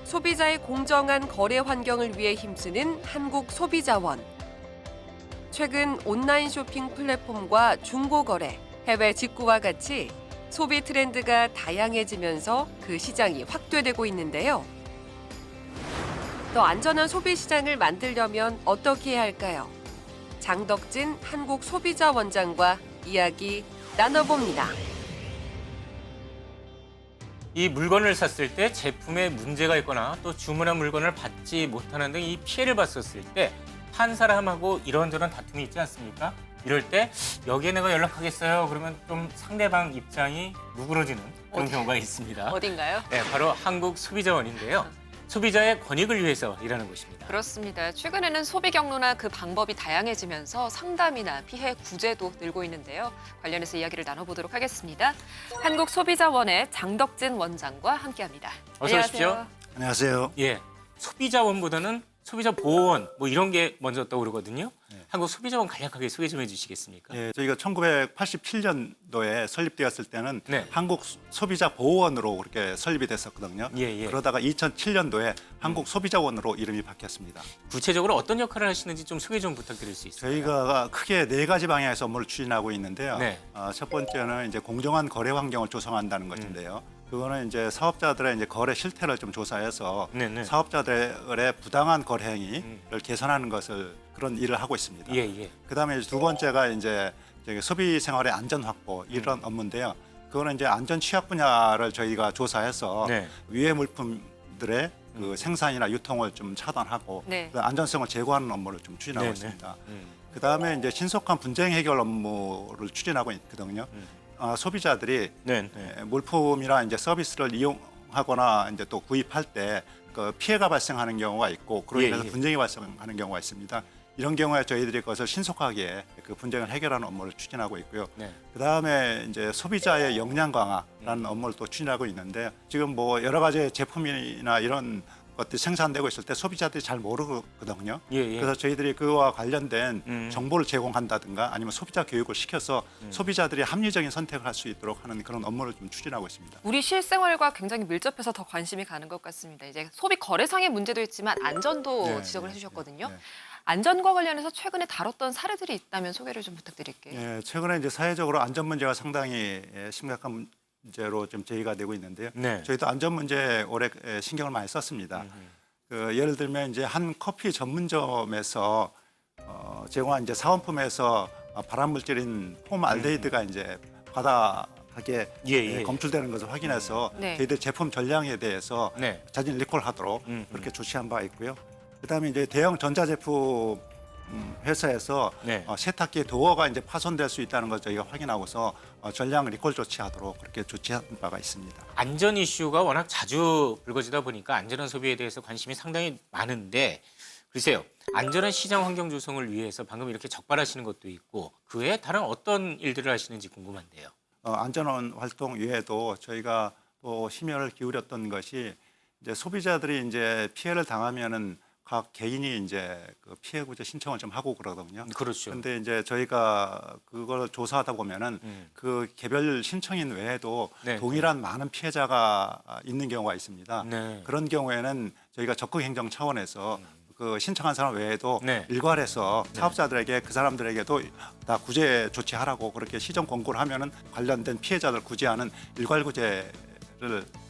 소비자의 공정한 거래 환경을 위해 힘쓰는 한국소비자원. 최근 온라인 쇼핑 플랫폼과 중고거래, 해외 직구와 같이 소비 트렌드가 다양해지면서 그 시장이 확대되고 있는데요. 더 안전한 소비 시장을 만들려면 어떻게 해야 할까요? 장덕진 한국소비자원장과 이야기 나눠봅니다. 이 물건을 샀을 때 제품에 문제가 있거나 또 주문한 물건을 받지 못하는 등 이 피해를 봤었을 때 한 사람하고 이런저런 다툼이 있지 않습니까? 이럴 때 여기에 내가 연락하겠어요. 그러면 좀 상대방 입장이 누그러지는 그런 경우가 있습니다. 어딘가요? 네, 바로 한국소비자원인데요. 소비자의 권익을 위해서 일하는 곳입니다. 그렇습니다. 최근에는 소비 경로나 그 방법이 다양해지면서 상담이나 피해 구제도 늘고 있는데요. 관련해서 이야기를 나눠보도록 하겠습니다. 한국소비자원의 장덕진 원장과 함께합니다. 어서 오십시오. 안녕하세요. 예, 소비자원보다는 소비자보호원 뭐 이런 게 먼저 떠오르거든요. 한국소비자원 간략하게 소개 좀 해주시겠습니까? 예, 저희가 1987년도에 설립되었을 때는 네. 한국소비자보호원으로 그렇게 설립이 됐었거든요. 예. 그러다가 2007년도에 한국소비자원으로 이름이 바뀌었습니다. 구체적으로 어떤 역할을 하시는지 좀 소개 좀 부탁드릴 수 있을까요? 저희가 크게 4가지 방향에서 업무를 추진하고 있는데요. 네. 첫 번째는 이제 공정한 거래 환경을 조성한다는 것인데요. 그거는 이제 사업자들의 이제 거래 실태를 좀 조사해서 네네. 사업자들의 부당한 거래 행위를 개선하는 것을 그런 일을 하고 있습니다. 예. 그다음에 두 번째가 이제 소비 생활의 안전 확보 이런 업무인데요. 그거는 이제 안전 취약 분야를 저희가 조사해서 네. 위해 물품들의 그 생산이나 유통을 좀 차단하고 네. 그 안전성을 제고하는 업무를 좀 추진하고 네네. 있습니다. 그다음에 이제 신속한 분쟁 해결 업무를 추진하고 있거든요. 소비자들이 네. 물품이나 이제 서비스를 이용하거나 이제 또 구입할 때 그 피해가 발생하는 경우가 있고 그로 인해서 예. 분쟁이 발생하는 경우가 있습니다. 이런 경우에 저희들이 그것을 신속하게 그 분쟁을 해결하는 업무를 추진하고 있고요. 네. 그다음에 이제 소비자의 역량 강화라는 업무를 또 추진하고 있는데 지금 뭐 여러 가지 제품이나 이런 것들이 생산되고 있을 때 소비자들이 잘 모르거든요. 예. 그래서 저희들이 그와 관련된 정보를 제공한다든가 아니면 소비자 교육을 시켜서 소비자들이 합리적인 선택을 할 수 있도록 하는 그런 업무를 좀 추진하고 있습니다. 우리 실생활과 굉장히 밀접해서 더 관심이 가는 것 같습니다. 이제 소비 거래상의 문제도 있지만 안전도 네, 지적을 네, 해주셨거든요. 네. 안전과 관련해서 최근에 다뤘던 사례들이 있다면 소개를 좀 부탁드릴게요. 예, 최근에 이제 사회적으로 안전 문제가 상당히 심각한 문제로 좀 제기가 되고 있는데요. 네. 저희도 안전 문제에 올해 신경을 많이 썼습니다. 그 예를 들면 이제 한 커피 전문점에서 제공한 이제 사은품에서 발암 물질인 폼알데히드가 이제 바닥에 예. 검출되는 것을 확인해서 네. 저희들 제품 전량에 대해서 네. 자진 리콜하도록 그렇게 조치한 바 있고요. 그다음에 이제 대형 전자제품 회사에서 네. 세탁기 도어가 이제 파손될 수 있다는 걸 저희가 확인하고서 전량 리콜 조치하도록 그렇게 조치한 바가 있습니다. 안전 이슈가 워낙 자주 불거지다 보니까 안전한 소비에 대해서 관심이 상당히 많은데 글쎄요. 안전한 시장 환경 조성을 위해서 방금 이렇게 적발하시는 것도 있고 그 외에 다른 어떤 일들을 하시는지 궁금한데요. 안전원 활동 외에도 저희가 또 심혈을 기울였던 것이 이제 소비자들이 이제 피해를 당하면은 각 개인이 이제 그 피해 구제 신청을 좀 하고 그러거든요. 그렇죠. 근데 이제 저희가 그걸 조사하다 보면은 그 개별 신청인 외에도 네. 동일한 많은 피해자가 있는 경우가 있습니다. 네. 그런 경우에는 저희가 적극 행정 차원에서 그 신청한 사람 외에도 네. 일괄해서 사업자들에게 그 사람들에게도 다 구제 조치하라고 그렇게 시정 권고를 하면은 관련된 피해자들 구제하는 일괄 구제를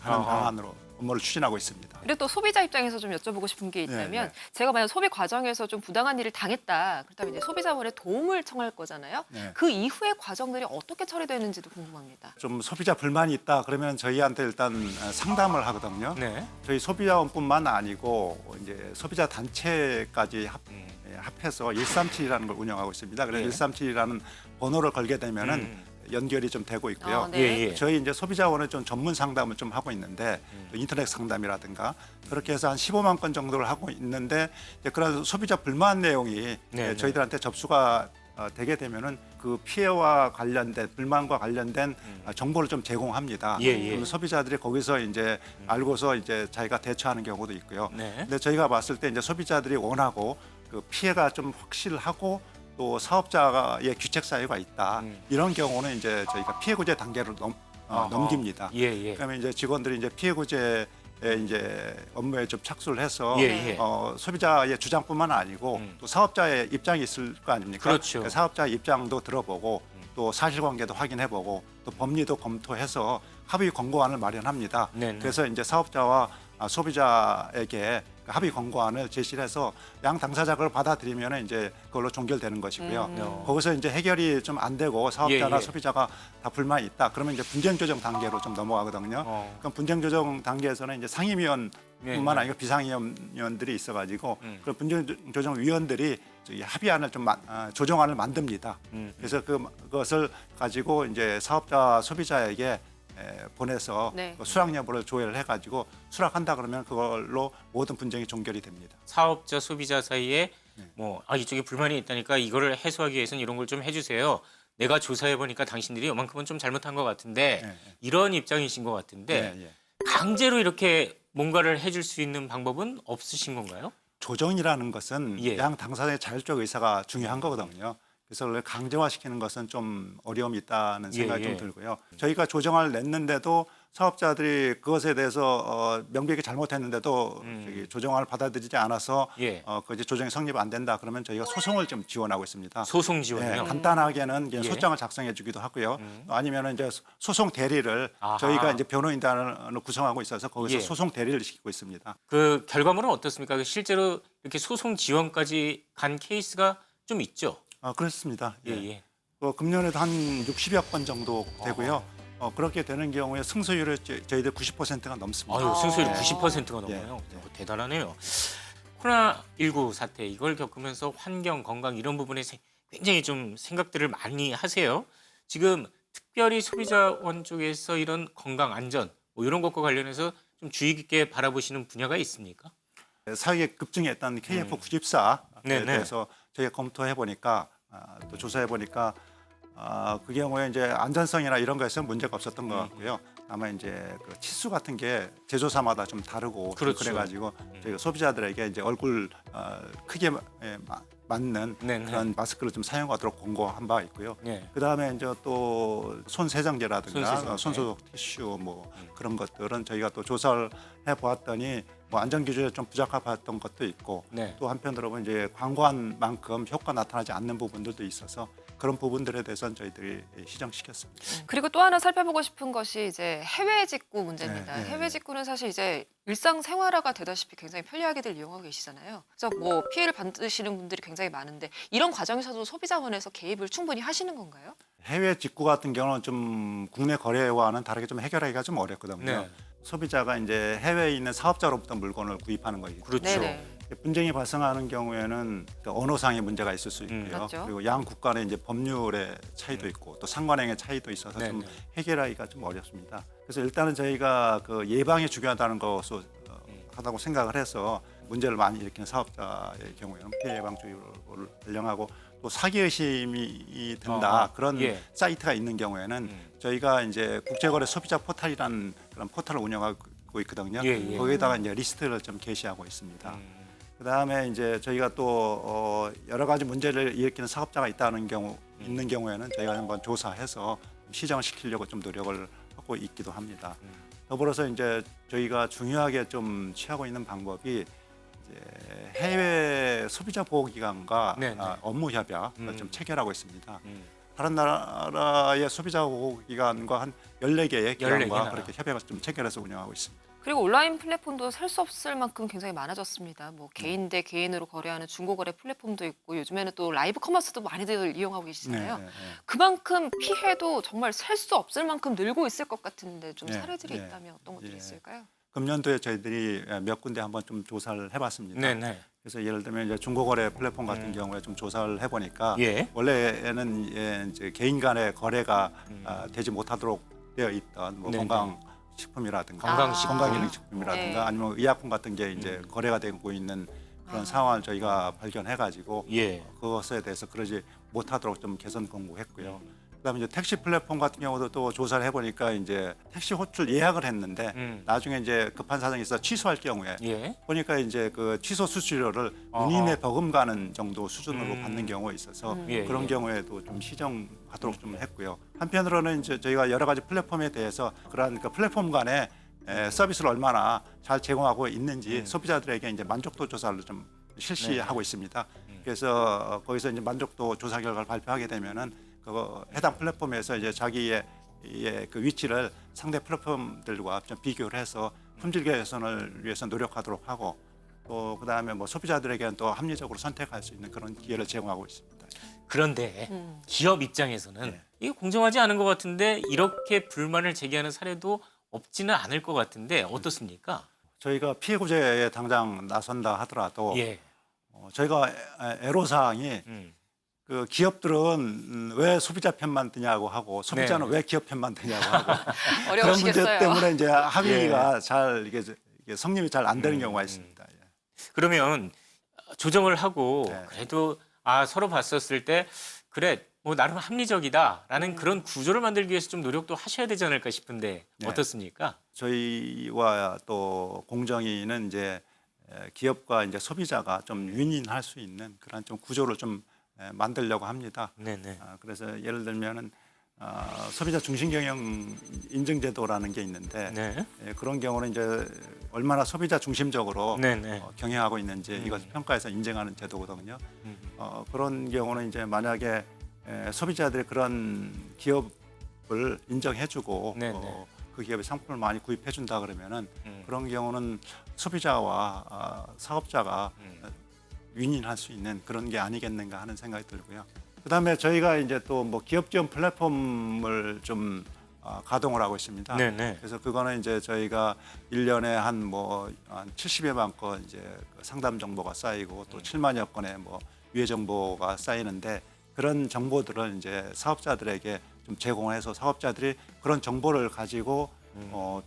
하는 어허. 방안으로 업무를 추진하고 있습니다. 그리고 또 소비자 입장에서 좀 여쭤보고 싶은 게 있다면 제가 만약 소비 과정에서 좀 부당한 일을 당했다. 그렇다면 이제 소비자원에 도움을 청할 거잖아요. 네. 그 이후의 과정들이 어떻게 처리되는지도 궁금합니다. 좀 소비자 불만이 있다 그러면 저희한테 일단 상담을 하거든요. 네. 저희 소비자원뿐만 아니고 이제 소비자 단체까지 합해서 137이라는 걸 운영하고 있습니다. 그래서 예. 137이라는 번호를 걸게 되면은 연결이 좀 되고 있고요. 아, 네. 예. 저희 이제 소비자원은 좀 전문 상담을 좀 하고 있는데 인터넷 상담이라든가 그렇게 해서 한 15만 건 정도를 하고 있는데 이제 그런 소비자 불만 내용이 네. 저희들한테 접수가 되게 되면은 그 피해와 관련된 불만과 관련된 정보를 좀 제공합니다. 예. 그러면 소비자들이 거기서 이제 알고서 이제 자기가 대처하는 경우도 있고요. 네. 근데 저희가 봤을 때 이제 소비자들이 원하고 그 피해가 좀 확실하고 또 사업자의 규책 사유가 있다. 이런 경우는 이제 저희가 피해 구제 단계로 어허. 넘깁니다. 예. 그러면 이제 직원들이 이제 피해 구제 이제 업무에 좀 착수를 해서 예, 예. 소비자의 주장뿐만 아니고 또 사업자의 입장이 있을 거 아닙니까? 그렇죠. 그 사업자의 입장도 들어보고 또 사실관계도 확인해보고 또 법리도 검토해서 합의 권고안을 마련합니다. 네네. 그래서 이제 사업자와 소비자에게 그 합의 권고안을 제시를 해서 양 당사자가 그걸 받아들이면 이제 그걸로 종결되는 것이고요. 거기서 이제 해결이 좀 안 되고 사업자나 예, 예. 소비자가 다 불만이 있다. 그러면 이제 분쟁 조정 단계로 좀 넘어가거든요. 그럼 분쟁 조정 단계에서는 이제 상임위원뿐만 아니고 비상임위원들이 있어가지고 그런 분쟁 조정 위원들이 저기 합의안을 좀 조정안을 만듭니다. 그래서 그것을 가지고 이제 사업자 소비자에게 보내서 네. 그 수락 여부를 조회를 해가지고 수락한다 그러면 그걸로 모든 분쟁이 종결이 됩니다. 사업자 소비자 사이에 뭐 이쪽에 불만이 있다니까 이거를 해소하기 위해서는 이런 걸 좀 해주세요. 내가 조사해 보니까 당신들이 이만큼은 좀 잘못한 것 같은데 이런 입장이신 것 같은데 예, 예. 강제로 이렇게 뭔가를 해줄 수 있는 방법은 없으신 건가요? 조정이라는 것은 예. 양 당사자의 자율적 의사가 중요한 거거든요. 그래서 원래 강제화시키는 것은 좀 어려움이 있다는 생각이 예, 예. 좀 들고요. 저희가 조정을 냈는데도 사업자들이 그것에 대해서 명백히 잘못했는데도 저기 조정안을 받아들이지 않아서 예. 그 이제 조정이 성립 안 된다 그러면 저희가 소송을 좀 지원하고 있습니다. 소송 지원이요? 간단하게는 이제 예. 소장을 작성해주기도 하고요. 아니면은 이제 소송 대리를 아하. 저희가 이제 변호인단을 구성하고 있어서 거기서 예. 소송 대리를 시키고 있습니다. 그 결과물은 어떻습니까? 실제로 이렇게 소송 지원까지 간 케이스가 좀 있죠. 그렇습니다. 예, 예. 금년에도 한 60여 건 정도 되고요. 그렇게 되는 경우에 승소율이 저희들 90%가 넘습니다. 아유, 승소율 아. 90%가 넘어요. 대단하네요. 코로나19 사태 이걸 겪으면서 환경, 건강 이런 부분에 굉장히 좀 생각들을 많이 하세요. 지금 특별히 소비자원 쪽에서 이런 건강, 안전 뭐 이런 것과 관련해서 좀 주의 깊게 바라보시는 분야가 있습니까? 사회에 급증했던 KF94에 네네. 대해서 저희가 검토해 보니까 또 조사해 보니까 그 경우에 이제 안전성이나 이런 거에서 문제가 없었던 것 같고요. 다만 이제 그 치수 같은 게 제조사마다 좀 다르고 그렇죠. 그래가지고 저희가 소비자들에게 이제 얼굴 크기에 맞는 네네. 그런 마스크를 좀 사용하도록 권고한 바가 있고요. 네. 그 다음에 이제 또 손 세정제라든가 손세정제. 손소독 티슈 뭐 그런 것들은 저희가 또 조사를 해보았더니 뭐 안전 기준에 좀 부적합했던 것도 있고 네. 또 한편으로 보면 이제 광고한 만큼 효과 나타나지 않는 부분들도 있어서 그런 부분들에 대해서는 저희들이 시정시켰습니다. 그리고 또 하나 살펴보고 싶은 것이 이제 해외 직구 문제입니다. 네, 네, 해외 직구는 사실 이제 일상 생활화가 되다시피 굉장히 편리하게들 이용하고 계시잖아요. 그래서 뭐 피해를 받으시는 분들이 굉장히 많은데 이런 과정에서도 소비자원에서 개입을 충분히 하시는 건가요? 해외 직구 같은 경우는 좀 국내 거래와는 다르게 좀 해결하기가 좀 어렵거든요. 네. 소비자가 이제 해외에 있는 사업자로부터 물건을 구입하는 거기 때문에 그렇죠. 네네. 분쟁이 발생하는 경우에는 언어상의 문제가 있을 수 있고요. 그렇죠. 그리고 양 국간의 이제 법률의 차이도 있고 또 상관행의 차이도 있어서 좀 네네. 해결하기가 좀 어렵습니다. 그래서 일단은 저희가 그 예방이 중요하다는 것을 하다고 생각을 해서 문제를 많이 일으키는 사업자의 경우에는 피해 예방 주의를 발령하고 또 사기 의심이 든다 그런 예. 사이트가 있는 경우에는 저희가 이제 국제거래 소비자 포털이라는 그런 포털을 운영하고 있거든요. 예, 예. 거기에다가 이제 리스트를 좀 게시하고 있습니다. 그다음에 이제 저희가 또 여러 가지 문제를 일으키는 사업자가 있다는 경우 있는 경우에는 저희가 한번 조사해서 시정을 시키려고 좀 노력을 하고 있기도 합니다. 더불어서 이제 저희가 중요하게 좀 취하고 있는 방법이 이제 해외 소비자 보호기관과 네네. 업무 협약을 좀 체결하고 있습니다. 음. 다른 나라의 소비자 보호기관과 한 14개의 14개 기관과 나라. 그렇게 협약을 좀 체결해서 운영하고 있습니다. 그리고 온라인 플랫폼도 셀 수 없을 만큼 굉장히 많아졌습니다. 뭐 개인 대 개인으로 거래하는 중고거래 플랫폼도 있고 요즘에는 또 라이브 커머스도 많이들 이용하고 계시잖아요. 네. 그만큼 피해도 정말 셀 수 없을 만큼 늘고 있을 것 같은데 좀 네, 사례들이 네. 있다면 어떤 것들이 예. 있을까요? 금년도에 저희들이 몇 군데 한번 좀 조사를 해봤습니다. 네네. 그래서 예를 들면 이제 중고거래 플랫폼 같은 경우에 좀 조사를 해보니까 예. 원래는 이제 개인 간의 거래가 되지 못하도록 되어 있던 뭐 네네. 건강식품이라든가 건강식품. 건강기능식품이라든가 네. 아니면 의약품 같은 게 이제 거래가 되고 있는 그런 상황을 저희가 발견해가지고 예. 그것에 대해서 그러지 못하도록 좀 개선 권고했고요. 그다음에 이제 택시 플랫폼 같은 경우도 또 조사를 해보니까 이제 택시 호출 예약을 했는데 나중에 이제 급한 사정이 있어 취소할 경우에 예. 보니까 이제 그 취소 수수료를 어허. 운임에 버금 가는 정도 수준으로 받는 경우가 있어서 예, 그런 예. 경우에도 좀 시정하도록 좀 했고요. 한편으로는 이제 저희가 여러 가지 플랫폼에 대해서 그러한 그 플랫폼 간의 서비스를 얼마나 잘 제공하고 있는지 소비자들에게 이제 만족도 조사를 좀 실시하고 있습니다. 그래서 거기서 이제 만족도 조사 결과를 발표하게 되면은 그 해당 플랫폼에서 이제 자기의 그 위치를 상대 플랫폼들과 좀 비교를 해서 품질 개선을 위해서 노력하도록 하고 또 그다음에 뭐 소비자들에게는 또 합리적으로 선택할 수 있는 그런 기회를 제공하고 있습니다. 그런데 기업 입장에서는 네. 이게 공정하지 않은 것 같은데 이렇게 불만을 제기하는 사례도 없지는 않을 것 같은데 어떻습니까? 저희가 피해 구제에 당장 나선다 하더라도 예. 저희가 애로사항이 음. 그 기업들은 왜 소비자 편만 드냐고 하고 소비자는 네. 왜 기업 편만 드냐고 하고 그런 문제 어려우시겠어요. 때문에 이제 합의가 잘 이게 성립이 잘 안 되는 경우가 있습니다. 예. 그러면 조정을 하고 네. 그래도 서로 봤었을 때 그래 뭐 나름 합리적이다라는 그런 구조를 만들기 위해서 좀 노력도 하셔야 되지 않을까 싶은데 네. 어떻습니까? 저희와 또 공정위는 이제 기업과 이제 소비자가 좀 윈윈할 수 있는 그런 좀 구조를 좀 만들려고 합니다. 네네. 그래서 예를 들면은 소비자 중심 경영 인증 제도라는 게 있는데 네. 그런 경우는 이제 얼마나 소비자 중심적으로 네네. 경영하고 있는지 이것을 평가해서 인정하는 제도거든요. 그런 경우는 이제 만약에 소비자들이 그런 기업을 인정해주고 네네. 그 기업의 상품을 많이 구입해준다 그러면은 그런 경우는 소비자와 사업자가 윈윈할 수 있는 그런 게 아니겠는가 하는 생각이 들고요. 그다음에 저희가 이제 또 뭐 기업 지원 플랫폼을 좀 가동을 하고 있습니다. 네네. 그래서 그거는 이제 저희가 1년에 한 70여만 건 이제 그 상담 정보가 쌓이고 또 7만여 건의 뭐 유해 정보가 쌓이는데 그런 정보들을 이제 사업자들에게 좀 제공해서 사업자들이 그런 정보를 가지고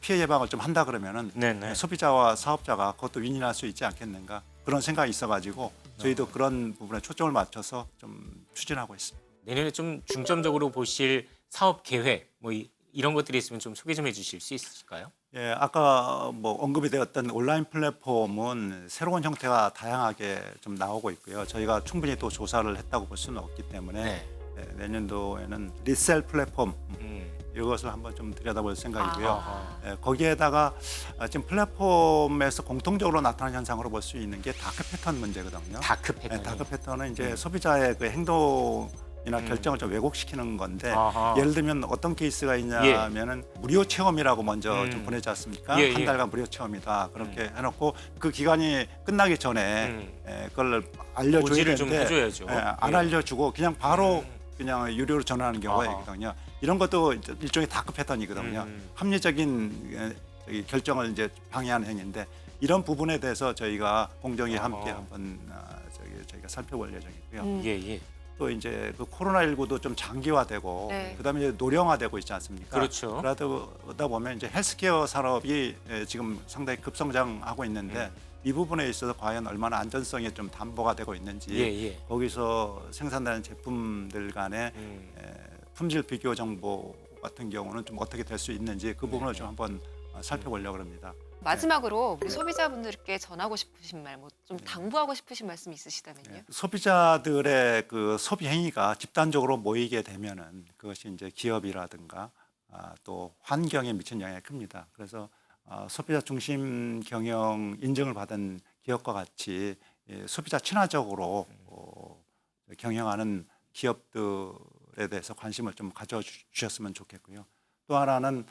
피해 예방을 좀 한다 그러면은 네네. 소비자와 사업자가 그것도 윈윈할 수 있지 않겠는가 그런 생각이 있어가지고 저희도 그런 부분에 초점을 맞춰서 좀 추진하고 있습니다. 내년에 좀 중점적으로 보실 사업 계획 뭐 이런 것들이 있으면 좀 소개 좀 해주실 수 있을까요? 예, 아까 뭐 언급이 되었던 온라인 플랫폼은 새로운 형태가 다양하게 좀 나오고 있고요. 저희가 충분히 또 조사를 했다고 볼 수는 없기 때문에 네. 내년도에는 리셀 플랫폼 이것을 한번 좀 들여다볼 생각이고요. 아하. 거기에다가 지금 플랫폼에서 공통적으로 나타나는 현상으로 볼 수 있는 게 다크 패턴 문제거든요. 다크 패턴. 다크 패턴은 이제 소비자의 그 행동이나 결정을 좀 왜곡시키는 건데 아하. 예를 들면 어떤 케이스가 있냐면은 무료 체험이라고 먼저 좀 보내지 않습니까? 예, 한 예. 달간 무료 체험이다 그렇게 해놓고 그 기간이 끝나기 전에 그걸 알려줘야 고지를 좀 되는데 해줘야죠. 안 알려주고 그냥 바로 그냥 유료로 전환하는 경우가 아하. 있거든요. 이런 것도 일종의 다크 패턴이거든요. 합리적인 결정을 이제 방해하는 행위인데 이런 부분에 대해서 저희가 공정위 함께 한번 저희가 살펴볼 예정이고요. 예예. 또 이제 그 코로나19도 좀 장기화되고 네. 그다음에 이제 노령화되고 있지 않습니까? 그렇죠. 그러다 보면 이제 헬스케어 산업이 지금 상당히 급성장하고 있는데 이 부분에 있어서 과연 얼마나 안전성이 좀 담보가 되고 있는지 예예. 거기서 생산되는 제품들 간의 품질 비교 정보 같은 경우는 좀 어떻게 될 수 있는지 그 부분을 좀 한번 살펴보려고 합니다. 마지막으로 우리 소비자분들께 전하고 싶으신 말, 뭐 좀 당부하고 싶으신 말씀 있으시다면요. 소비자들의 그 소비 행위가 집단적으로 모이게 되면은 그것이 이제 기업이라든가 또 환경에 미치는 영향이 큽니다. 그래서 소비자 중심 경영 인증을 받은 기업과 같이 소비자 친화적으로 경영하는 기업들에 대해서 관심을 좀 가져주셨으면 좋겠고요. 또 하나는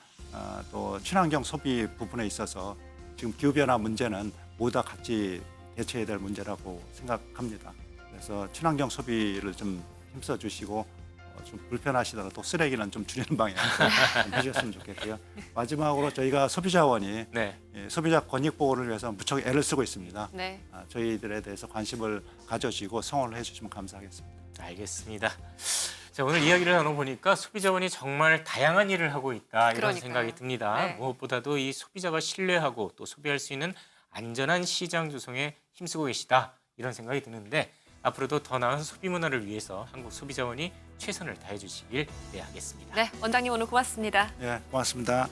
또 친환경 소비 부분에 있어서 지금 기후변화 문제는 모두 다 같이 대처해야 될 문제라고 생각합니다. 그래서 친환경 소비를 좀 힘써 주시고 좀 불편하시더라도 쓰레기는 좀 줄이는 방향 좀 해주셨으면 좋겠고요. 마지막으로 저희가 소비자원이 네. 소비자 권익 보호를 위해서 무척 애를 쓰고 있습니다. 네. 저희들에 대해서 관심을 가져주시고 성원을 해주시면 감사하겠습니다. 알겠습니다. 자, 오늘 이야기를 나눠보니까 소비자원이 정말 다양한 일을 하고 있다 이런 그러니까요. 생각이 듭니다. 네. 무엇보다도 이 소비자가 신뢰하고 또 소비할 수 있는 안전한 시장 조성에 힘쓰고 계시다 이런 생각이 드는데 앞으로도 더 나은 소비 문화를 위해서 한국 소비자원이 최선을 다해 주시길 기대하겠습니다. 네, 원장님 오늘 고맙습니다. 예, 고맙습니다.